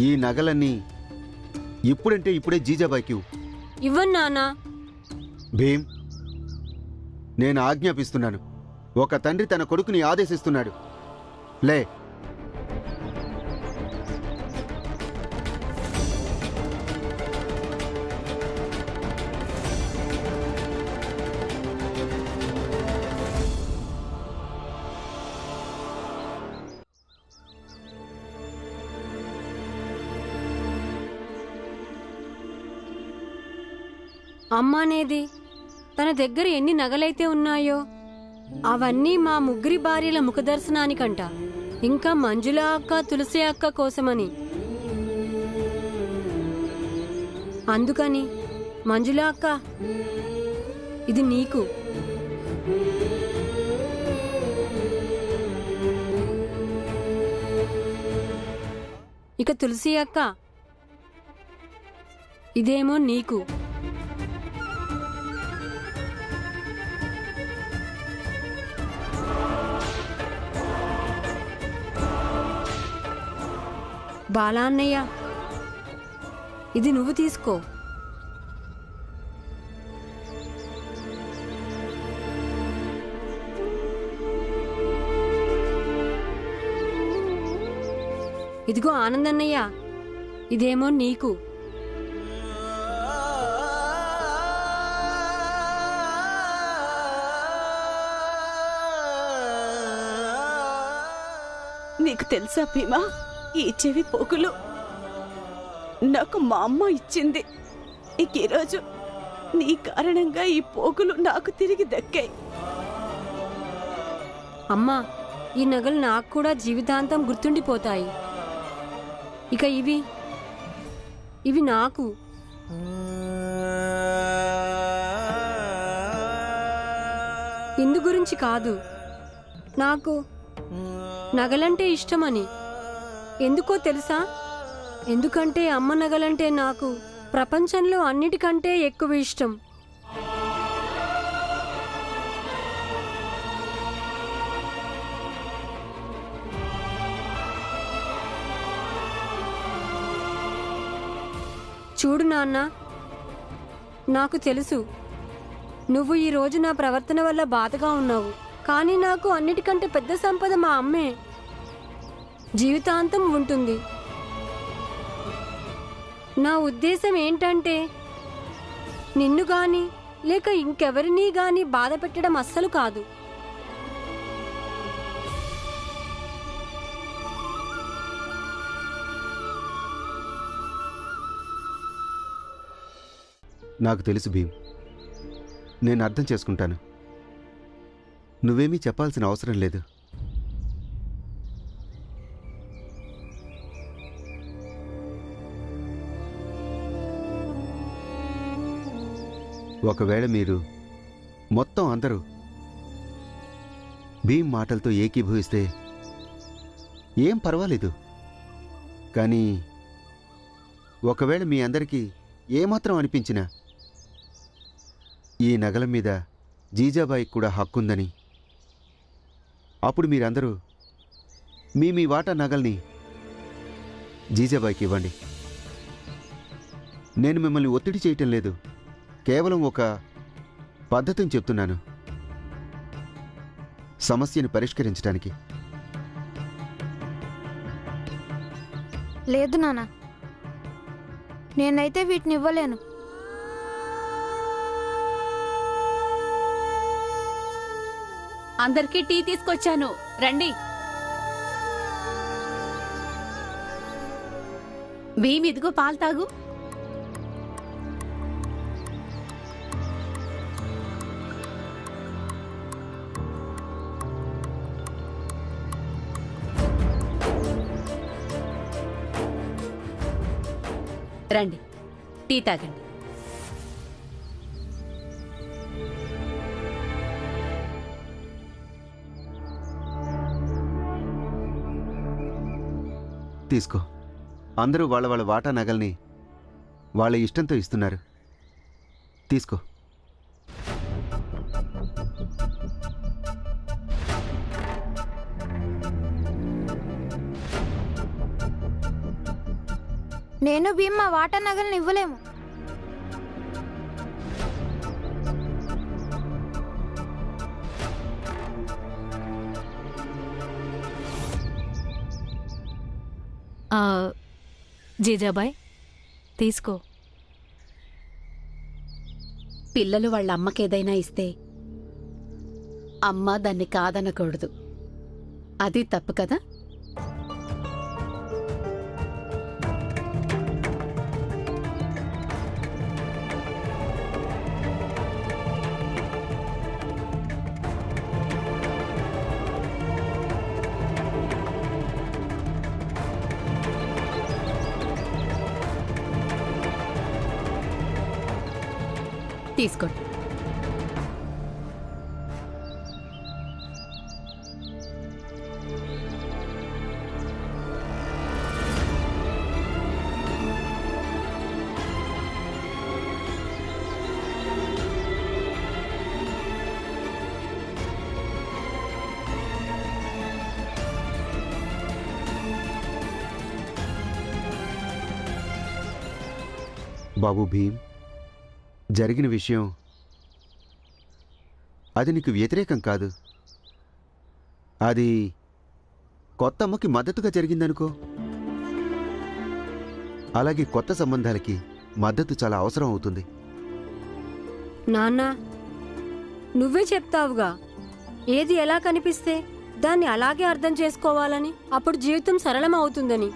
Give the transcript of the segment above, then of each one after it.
ఈ నగలన్నీ ఇప్పుడంటే ఇప్పుడే జీజాబాయికి ఇవ్వను నాన్నా. భీమ్, నేను ఆజ్ఞాపిస్తున్నాను. ఒక తండ్రి తన కొడుకుని ఆదేశిస్తున్నాడు. లే. అమ్మ అనేది తన దగ్గర ఎన్ని నగలైతే ఉన్నాయో అవన్నీ మా ముగ్గురి భార్యల ముఖదర్శనానికంట, ఇంకా మంజుల అక్క తులసి అక్క కోసమని. అందుకని మంజుల అక్క, ఇది నీకు. ఇక తులసి అక్క, ఇదేమో నీకు. బాలా అన్నయ్య, ఇది నువ్వు తీసుకో. ఇదిగో ఆనందన్నయ్య, ఇదేమో నీకు. నీకు తెలుసా భీమా, ఈ చెవి పోగులు నాకు మా అమ్మ ఇచ్చింది. ఇక ఈరోజు నీ కారణంగా ఈ పోగులు నాకు తిరిగి దక్కాయి. అమ్మా, ఈ నగలు నాకు కూడా జీవితాంతం గుర్తుండిపోతాయి. ఇక ఇవి నాకు. ఇందు గురించి కాదు, నాకు నగలంటే ఇష్టమని. ఎందుకో తెలుసా? ఎందుకంటే అమ్మ నగలంటే నాకు ప్రపంచంలో అన్నిటికంటే ఎక్కువ ఇష్టం. చూడు నాన్న, నాకు తెలుసు నువ్వు ఈ రోజు నా ప్రవర్తన వల్ల బాధగా ఉన్నావు, కానీ నాకు అన్నిటికంటే పెద్ద సంపద మా అమ్మే. జీవితాంతం ఉంటుంది. నా ఉద్దేశం ఏంటంటే నిన్ను గాని లేక ఇంకెవరినీ గాని బాధ పెట్టడం అస్సలు కాదు. నాకు తెలుసు భీమ్, నేను అర్థం చేసుకుంటాను. నువ్వేమీ చెప్పాల్సిన అవసరం లేదు. ఒకవేళ మీరు మొత్తం అందరూ భీమ్ మాటలతో ఏకీభవిస్తే ఏం పర్వాలేదు. కానీ ఒకవేళ మీ అందరికీ ఏమాత్రం అనిపించినా ఈ నగల మీద జీజాబాయికి కూడా హక్కుందని, అప్పుడు మీరందరూ మీ వాటా నగల్ని జీజాబాయికి ఇవ్వండి. నేను మిమ్మల్ని ఒత్తిడి చేయటం లేదు, కేవలం ఒక పద్ధతిని చెప్తున్నాను సమస్యను పరిష్కరించడానికి. లేదు నాన్న, నేనైతే వీటిని ఇవ్వలేను. అందరికీ టీ తీసుకొచ్చాను, రండి. భీమ్, ఇదిగో పాలు తాగు. రండి, టీ తాగండి. తీసుకో. అందరూ వాళ్ళ వాళ్ళ వాటా నగల్ని వాళ్ళ ఇష్టంతో ఇస్తున్నారు. తీసుకో. నేను భీమ్ మా వాటా నగలను ఇవ్వలేము. జీజాబాయ్ తీసుకో. పిల్లలు వాళ్ళ అమ్మకేదైనా ఇస్తే అమ్మ దాన్ని కాదనకూడదు. అది తప్పు కదా. తీసుకోండి. బాబు భీమ్, జరిగిన విషయం అది నీకు వ్యతిరేకం కాదు. అది కొత్త అమ్మకి మద్దతుగా జరిగిందనుకో. అలాగే కొత్త సంబంధాలకి మద్దతు చాలా అవసరం అవుతుంది. నాన్న, నువ్వే చెప్తావుగా ఏది ఎలా కనిపిస్తే దాన్ని అలాగే అర్థం చేసుకోవాలని, అప్పుడు జీవితం సరళం అవుతుందని.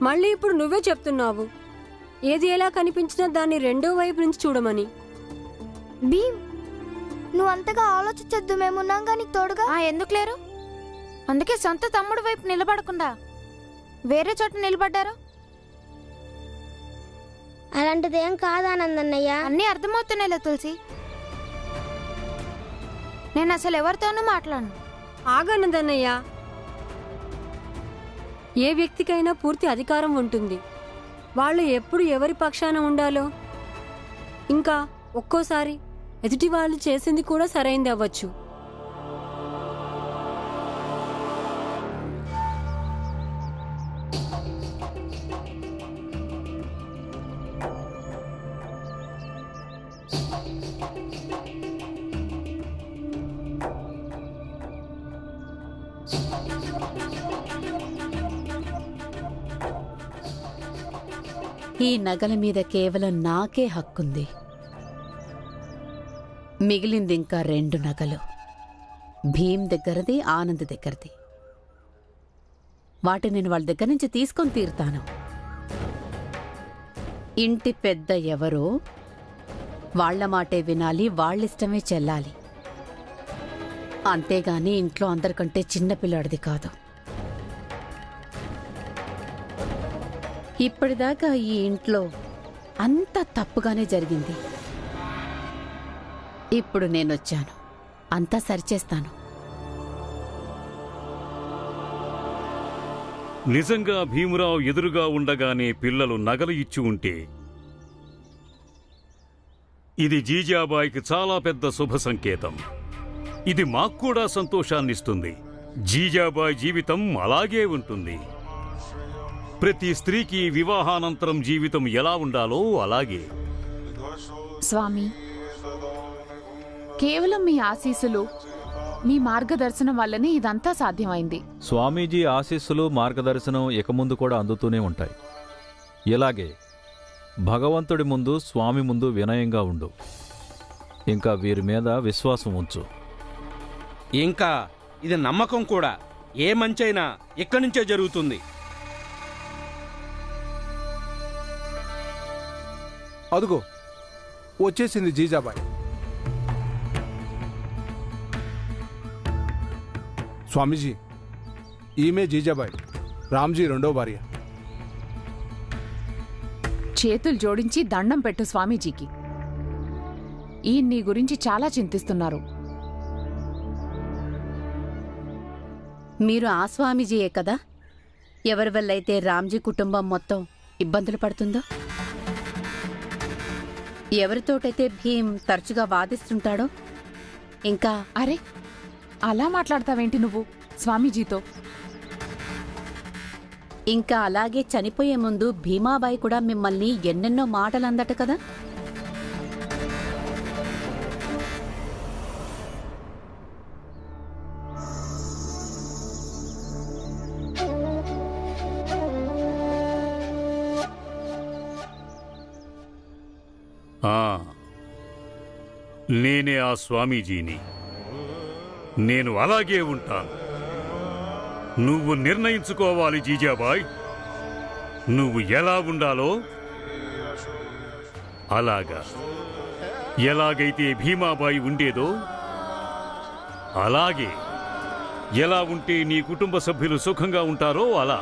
మళ్ళీ ఇప్పుడు నువ్వే చెప్తున్నావు ఏది ఎలా కనిపించినా దాన్ని రెండో వైపు నుంచి చూడమని. భీమ్, నువ్వు అంతగా ఆలోచించొద్దు, మేమున్నాంగా నీకు తోడుగా. ఎందుకు లేరు? అందుకే సొంత తమ్ముడు వైపు నిలబడకుండా వేరే చోట నిలబడ్డారు. అలాంటిదేం కాదానందన్నయ్య. అన్నీ అర్థమవుతున్నాయిలే తులసి. నేను అసలు ఎవరితోనూ మాట్లాడను. ఆగనందన్నయ్య, ఏ వ్యక్తికైనా పూర్తి అధికారం ఉంటుంది. వాళ్ళు ఎప్పుడు ఎవరి పక్షాన ఉండాలో. ఇంకా ఒక్కోసారి ఎదుటి వాళ్ళు చేసింది కూడా సరైంది అవ్వచ్చు. ఈ నగల మీద కేవలం నాకే హక్కుంది. మిగిలింది ఇంకా 2 నగలు. భీమ్ దగ్గరది, ఆనంద్ దగ్గరది. వాటిని నేను వాళ్ళ దగ్గర నుంచి తీసుకొని తీరుతాను. ఇంటి పెద్ద ఎవరో వాళ్ల మాటే వినాలి, వాళ్ళిష్టమే చెల్లాలి. అంతేగాని ఇంట్లో అందరికంటే చిన్నపిల్లాడిది కాదు. ఇప్పటిదాకా ఈ ఇంట్లో అంతా తప్పుగానే జరిగింది. ఇప్పుడు నేనొచ్చాను, అంతా సరిచేస్తాను. నిజంగా భీమురావు ఎదురుగా ఉండగానే పిల్లలు నగలు ఇచ్చి ఉంటే ఇది జీజాబాయికి చాలా పెద్ద శుభ సంకేతం. ఇది మాక్కూడా సంతోషాన్నిస్తుంది. జీజాబాయి జీవితం అలాగే ఉంటుంది. ప్రతి స్త్రీకి వివాహానంతరం జీవితం ఎలా ఉండాలో అలాగే. స్వామి, కేవలం మీ ఆశీస్సులు, మీ మార్గదర్శనం వల్లనే ఇదంతా సాధ్యమైంది. స్వామీజీ ఆశీస్సులు, మార్గదర్శనం ఇక ముందు కూడా అందుతూనే ఉంటాయి. ఇలాగే భగవంతుడి ముందు, స్వామి ముందు వినయంగా ఉండు. ఇంకా వీరి మీద విశ్వాసం ఉంచు. ఇంకా ఇది నమ్మకం కూడా. ఏ మంచైనా ఇక్కడి నుంచే జరుగుతుంది. అదుగో వచ్చేసింది జీజాబాయి. స్వామీజీ, ఈమె జీజాబాయి, రామ్జీ రెండో భార్య. చేతులు జోడించి దండం పెట్టు స్వామీజీకి. ఈ నీ గురించి చాలా చింతిస్తున్నారు. మీరు ఆ స్వామీజీయే కదా ఎవరి వల్లైతే రామ్జీ కుటుంబం మొత్తం ఇబ్బందులు పడుతుందో, ఎవరితోటైతే భీమ్ తరచుగా వాదిస్తుంటాడో. ఇంకా అరే, అలా మాట్లాడతావేంటి నువ్వు స్వామీజీతో? ఇంకా అలాగే చనిపోయే ముందు భీమాబాయి కూడా మిమ్మల్ని ఎన్నెన్నో మాటలందట కదా? నేనే ఆ స్వామీజీని. నేను అలాగే ఉంటాను. నువ్వు నిర్ణయించుకోవాలి జీజాబాయ్. నువ్వు ఎలా ఉండాలో అలాగా. ఎలాగైతే భీమాబాయి ఉండేదో అలాగే. ఎలా ఉంటే నీ కుటుంబ సభ్యులు సుఖంగా ఉంటారో అలా.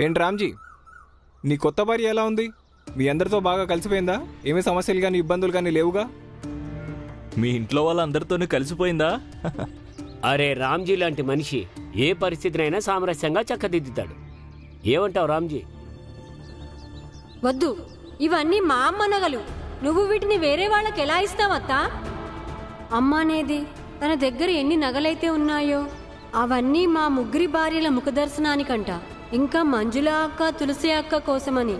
ఏంటి రామ్జీ, నీ కొత్త భార్య ఎలా ఉంది? మీ అందరితో బాగా కలిసిపోయిందా? ఏమీ సమస్యలు కానీ ఇబ్బందులు కానీ లేవుగా? మీ ఇంట్లో వాళ్ళందరితోనూ కలిసిపోయిందా? అరే, రామ్జీ లాంటి మనిషి ఏ పరిస్థితినైనా సామరస్యంగా చక్కదిద్దుతాడు. ఏమంటావు రామ్జీ? వద్దు, ఇవన్నీ మా అమ్మ నగలు. నువ్వు వీటిని వేరే వాళ్ళకి ఎలా ఇస్తావత్తా? అమ్మ అనేది తన దగ్గర ఎన్ని నగలైతే ఉన్నాయో అవన్నీ మా ముగ్గురి భార్యల ముఖదర్శనానికంట. ఇంకా మంజుల అక్క, తులసి అక్క కోసమని.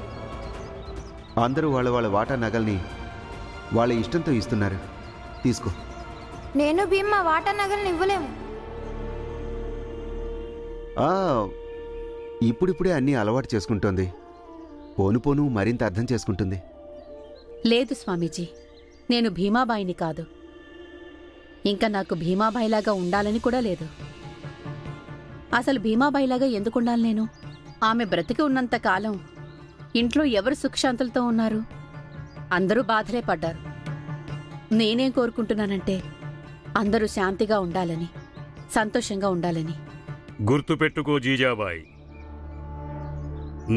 అందరూ వాళ్ళ వాళ్ళ వాటా నగల్ని వాళ్ళ ఇష్టంతో ఇస్తున్నారు. తీసుకో. నేను భీమ్ మా వాటా నగల్ని ఇవ్వలేము. ఇప్పుడిప్పుడే అన్నీ అలవాటు చేసుకుంటోంది. పోను పోను మరింత అర్థం చేసుకుంటుంది. లేదు స్వామీజీ, నేను భీమాబాయిని కాదు. ఇంకా నాకు భీమాబాయిలాగా ఉండాలని కూడా లేదు. అసలు భీమాబాయిలాగా ఎందుకుండాలి నేను? ఆమె బ్రతికి ఉన్నంత కాలం ఇంట్లో ఎవరు సుఖశాంతులతో ఉన్నారు? అందరూ బాధలే పడ్డారు. నేనేం కోరుకుంటున్నానంటే అందరూ శాంతిగా ఉండాలని, సంతోషంగా ఉండాలని. గుర్తుపెట్టుకో జీజాబాయి,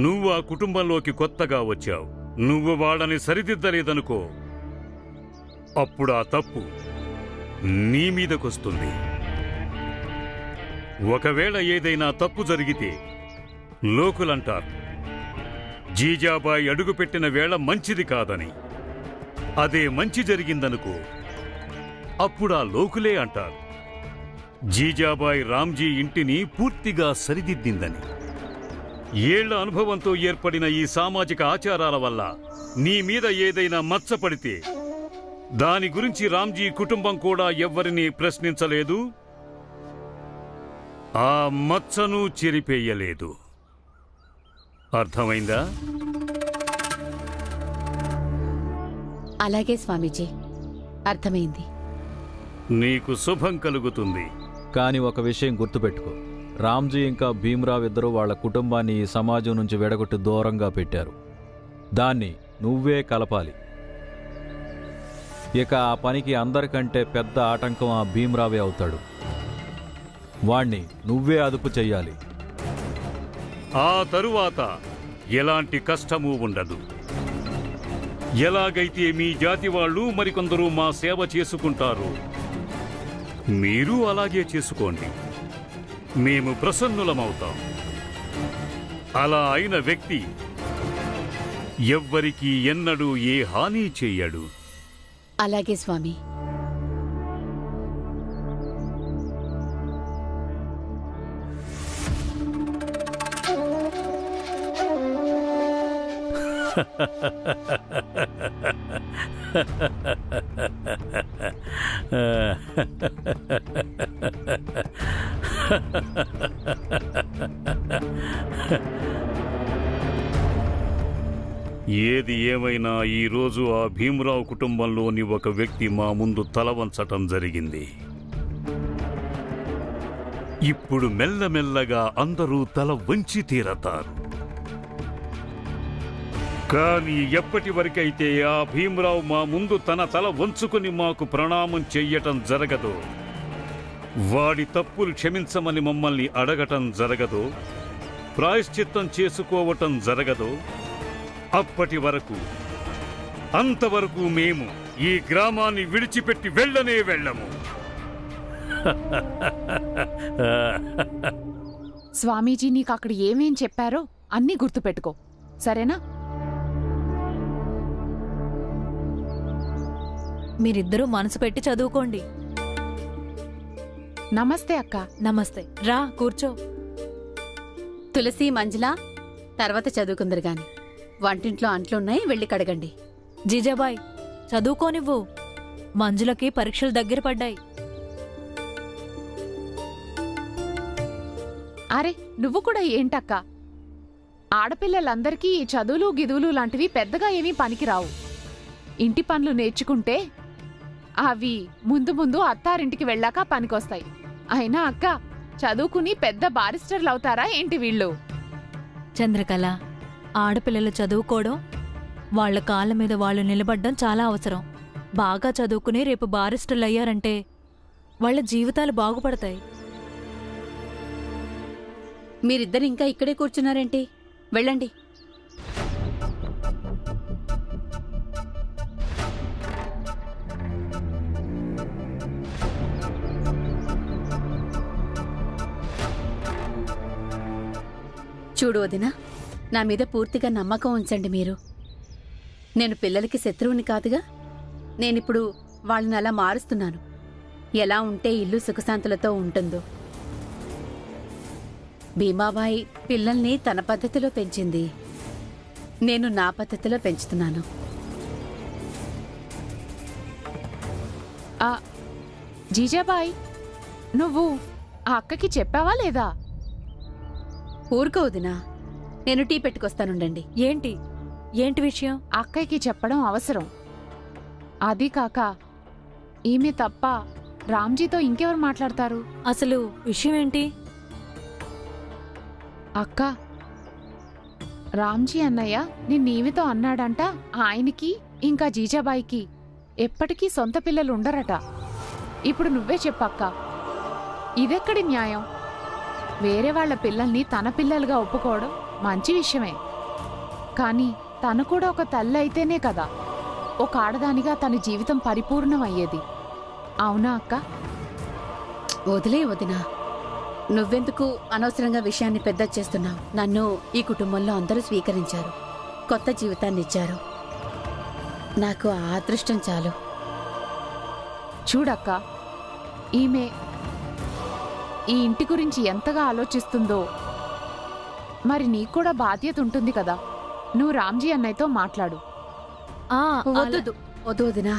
నువ్వు ఆ కుటుంబంలోకి కొత్తగా వచ్చావు. నువ్వు వాళ్ళని సరిదిద్దలేదనుకో, అప్పుడు ఆ తప్పు నీ మీదకొస్తుంది. ఒకవేళ ఏదైనా తప్పు జరిగితే లోకులంటారు జీజాబాయి అడుగుపెట్టిన వేళ మంచిది కాదని. అదే మంచి జరిగిందనుకో, అప్పుడా లోకులే అంటారు జీజాబాయి రామ్జీ ఇంటిని పూర్తిగా సరిదిద్దిందని. ఏళ్ల అనుభవంతో ఏర్పడిన ఈ సామాజిక ఆచారాల వల్ల నీ మీద ఏదైనా మచ్చపడితే దాని గురించి రామ్జీ కుటుంబం కూడా ఎవ్వరినీ ప్రశ్నించలేదు, ఆ మచ్చను చెరిపేయలేదు. అర్థమైందా? అలాగే స్వామీజీ, అర్థమైంది. నీకు శుభం కలుగుతుంది. కానీ ఒక విషయం గుర్తుపెట్టుకో, రామ్జీ ఇంకా భీమ్రావ్ ఇద్దరూ వాళ్ల కుటుంబాన్ని ఈ సమాజం నుంచి వెడగొట్టి దూరంగా పెట్టారు. దాన్ని నువ్వే కలపాలి. ఇక ఆ పనికి అందరికంటే పెద్ద ఆటంకం ఆ భీమ్రావే అవుతాడు. వాణ్ణి నువ్వే అదుపు చెయ్యాలి. ఆ తరువాత ఎలాంటి కష్టమూ ఉండదు. ఎలాగైతే మీ జాతి వాళ్ళు మరికొందరు మా సేవ చేసుకుంటారు, మీరు అలాగే చేసుకోండి. మేము ప్రసన్నులమవుతాం. అలా అయిన వ్యక్తి ఎవ్వరికీ ఎన్నడూ ఏ హాని చెయ్యడు. అలాగే స్వామి. ఏది ఏమైనా ఈరోజు ఆ భీమరావు కుటుంబంలోని ఒక వ్యక్తి మా ముందు తల వంచటం జరిగింది. ఇప్పుడు మెల్లమెల్లగా అందరూ తల వంచి తీరతారు. కానీ ఎప్పటి వరకైతే ఆ భీమరావు మా ముందు తన తల వంచుకుని మాకు ప్రణామం చెయ్యటం జరగదో, వాడి తప్పులు క్షమించమని మమ్మల్ని అడగటం జరగదో, ప్రాయశ్చిత్తం చేసుకోవటం జరగదో, అప్పటి వరకు అంతవరకు మేము ఈ గ్రామాన్ని విడిచిపెట్టి వెళ్ళనే వెళ్ళము. స్వామీజీ నీకు అక్కడ ఏమేం చెప్పారో అన్నీ గుర్తుపెట్టుకో, సరేనా? మీరిద్దరూ మనసు పెట్టి చదువుకోండి. నమస్తే అక్క. నమస్తే. రా కూర్చో. తులసి, మంజుల తర్వాత చదువుకుందరు గాని. వంటింట్లో అంట్లున్నాయి, వెళ్ళి కడగండి. జీజాబాయ్ చదువుకోనివ్వు. మంజులకి పరీక్షలు దగ్గర పడ్డాయి. అరే నువ్వు కూడా ఏంటక్క? ఆడపిల్లలందరికీ ఈ చదువులు గిదువులు లాంటివి పెద్దగా ఏమీ పనికిరావు. ఇంటి పనులు నేర్చుకుంటే అవి ముందు ముందు అత్తారింటికి వెళ్ళాక పనికొస్తాయి. అయినా అక్క, చదువుకుని పెద్ద బారిస్టర్లు అవుతారా ఏంటి వీళ్ళు? చంద్రకళ, ఆడపిల్లలు చదువుకోవడం, వాళ్ల కాళ్ళ మీద వాళ్ళు నిలబడ్డం చాలా అవసరం. బాగా చదువుకుని రేపు బారిస్టర్లు అయ్యారంటే వాళ్ల జీవితాలు బాగుపడతాయి. మీరిద్దరు ఇంకా ఇక్కడే కూర్చున్నారేంటి? వెళ్ళండి. చూడు వదినా, నా మీద పూర్తిగా నమ్మకం ఉంచండి మీరు. నేను పిల్లలకి శత్రువుని కాదుగా. నేనిప్పుడు వాళ్ళని అలా మారుస్తున్నాను. ఎలా ఉంటే ఇల్లు సుఖశాంతులతో ఉంటుందో. భీమాబాయి పిల్లల్ని తన పద్ధతిలో పెంచింది. నేను నా పద్ధతిలో పెంచుతున్నాను. జీజాబాయ్, నువ్వు ఆ అక్కకి చెప్పావా లేదా? ఊరుకోవదినా, నేను టీ పెట్టుకొస్తానుండండి. ఏంటి ఏంటి విషయం? అక్కయ్యకి చెప్పడం అవసరం. అది కాక ఈమె తప్ప రామ్జీతో ఇంకెవరు మాట్లాడతారు? అసలు విషయం ఏంటి? అక్క, రామ్జీ అన్నయ్య నిన్నీవితో అన్నాడంట ఆయనకి ఇంకా జీజాబాయికి ఎప్పటికీ సొంత పిల్లలు ఉండరట. ఇప్పుడు నువ్వే చెప్పక్క, ఇదెక్కడి న్యాయం? వేరే వాళ్ల పిల్లల్ని తన పిల్లలుగా ఒప్పుకోవడం మంచి విషయమే, కానీ తను కూడా ఒక తల్లి అయితేనే కదా ఒక ఆడదానిగా తన జీవితం పరిపూర్ణమయ్యేది. అవునా అక్క? వదిలే వదినా, నువ్వెందుకు అనవసరంగా విషయాన్ని పెద్ద చేస్తున్నావు? నన్ను ఈ కుటుంబంలో అందరూ స్వీకరించారు, కొత్త జీవితాన్ని ఇచ్చారు. నాకు ఆ అదృష్టం చాలు. చూడక్క, ఈమె ఈ ఇంటి గురించి ఎంతగా ఆలోచిస్తుందో మరి నీకు కూడా బాధ్యత ఉంటుంది కదా. నువ్వు రామ్జీ అన్నయ్యతో మాట్లాడు. వద్దు వద్దు వదినా,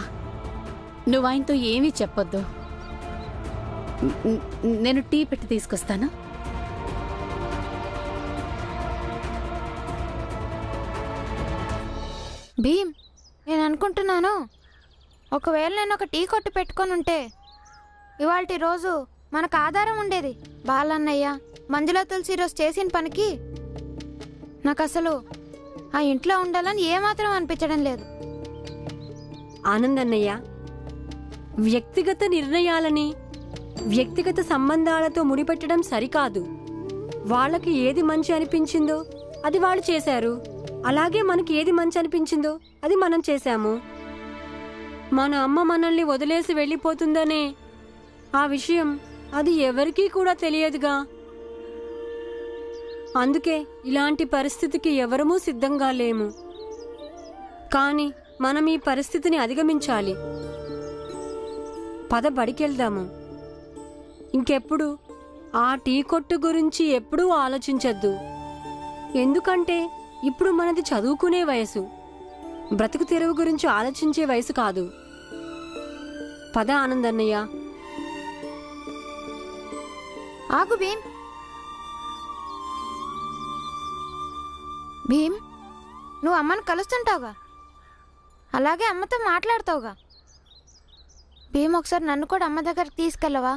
నువ్వు ఆయనతో ఏమీ చెప్పొద్దు. నేను టీ పెట్టి తీసుకొస్తాను. భీమ్, నేను అనుకుంటున్నాను, ఒకవేళ నేను ఒక టీ కొట్టు పెట్టుకొని ఉంటే ఇవాల్టి రోజు మనకు ఆధారం ఉండేది. బాలన్నయ్య, మంజుల తులసి రోజు చేసిన పనికి నాకు అసలు ఆ ఇంట్లో ఉండాలని ఏమాత్రం అనిపించడం లేదు. ఆనందన్నయ్య, వ్యక్తిగత నిర్ణయాలని వ్యక్తిగత సంబంధాలతో ముడిపెట్టడం సరికాదు. వాళ్ళకి ఏది మంచి అనిపించిందో అది వాళ్ళు చేశారు, అలాగే మనకి ఏది మంచి అనిపించిందో అది మనం చేశాము. మన అమ్మ మనల్ని వదిలేసి వెళ్ళిపోతుందనే ఆ విషయం అది ఎవరికీ కూడా తెలియదుగా. అందుకే ఇలాంటి పరిస్థితికి ఎవరమూ సిద్ధంగా లేము. కానీ మనం ఈ పరిస్థితిని అధిగమించాలి. పద బడికెళ్దాము. ఇంకెప్పుడు ఆ టీ కొట్టు గురించి ఎప్పుడూ ఆలోచించద్దు. ఎందుకంటే ఇప్పుడు మనది చదువుకునే వయసు, బ్రతుకు తెరువు గురించి ఆలోచించే వయసు కాదు. పద ఆనందన్నయ్య. ఆగు భీమ్. భీమ్, నువ్వు అమ్మను కలుస్తుంటావుగా, అలాగే అమ్మతో మాట్లాడతావుగా. భీమ్, ఒకసారి నన్ను కూడా అమ్మ దగ్గరికి తీసుకెళ్ళవా?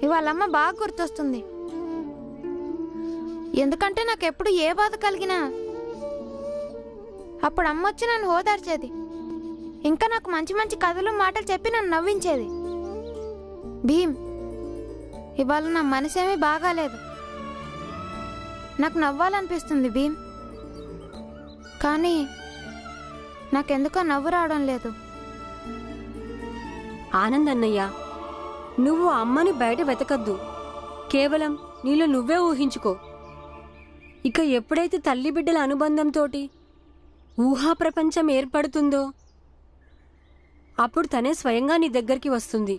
ఇవాళ అమ్మ బాగా గుర్తొస్తుంది. ఎందుకంటే నాకు ఎప్పుడు ఏ బాధ కలిగినా అప్పుడు అమ్మ వచ్చి నన్ను హోదార్చేది. ఇంకా నాకు మంచి మంచి కథలు మాటలు చెప్పి నన్ను నవ్వించేది. భీమ్, ఇవాళ నా మనసేమీ బాగాలేదు. నాకు నవ్వాలనిపిస్తుంది భీమ్, కానీ నాకెందుకో నవ్వు రావడం లేదు. ఆనందన్నయ్య, నువ్వు అమ్మని బయట వెతకద్దు, కేవలం నీలో నువ్వే ఊహించుకో. ఇక ఎప్పుడైతే తల్లి బిడ్డల అనుబంధంతోటి ఊహా ప్రపంచం ఏర్పడుతుందో అప్పుడు తనే స్వయంగా నీ దగ్గరికి వస్తుంది.